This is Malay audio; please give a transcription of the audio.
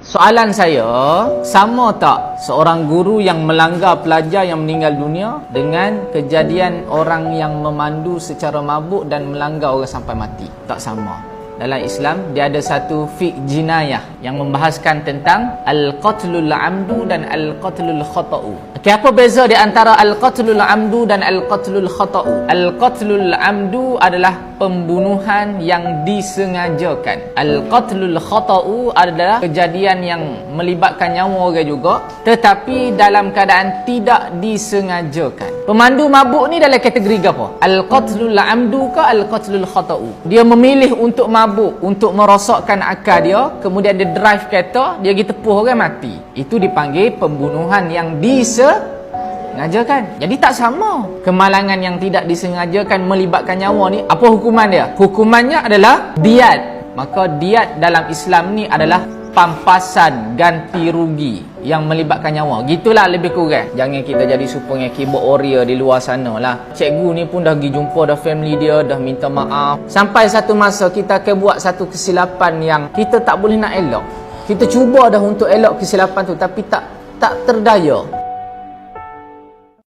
Soalan saya, sama tak seorang guru yang melanggar pelajar yang meninggal dunia dengan kejadian orang yang memandu secara mabuk dan melanggar orang sampai mati? Tak sama. Dalam Islam, dia ada satu fiqh jinayah yang membahaskan tentang al-qatlul amdu dan al-qatlul khata'u. Okay, apa beza di antara al-qatlul amdu dan al-qatlul khata'u? Al-qatlul amdu adalah pembunuhan yang disengajakan. Al-qatlul khata'u adalah kejadian yang melibatkan nyawa orang juga, tetapi dalam keadaan tidak disengajakan. Pemandu mabuk ni dalam kategori apa? Al-qatlul amdu ke al-qatlul khata'u? Dia memilih untuk mabuk, untuk merosakkan akal dia, kemudian dia drive kereta, dia pergi tepuh orang mati. Itu dipanggil pembunuhan yang disengajakan. Jadi tak sama. Kemalangan yang tidak disengajakan melibatkan nyawa ni, apa hukuman dia? Hukumannya adalah diat. Maka diat dalam Islam ni adalah pampasan ganti rugi yang melibatkan nyawa. Gitulah lebih kurang. Jangan kita jadi supaya keyboard warrior di luar sana lah. Cikgu ni pun dah pergi jumpa dah family dia, dah minta maaf. Sampai satu masa kita akan buat satu kesilapan yang kita tak boleh nak elok. Kita cuba dah untuk elok kesilapan tu, tapi tak terdaya.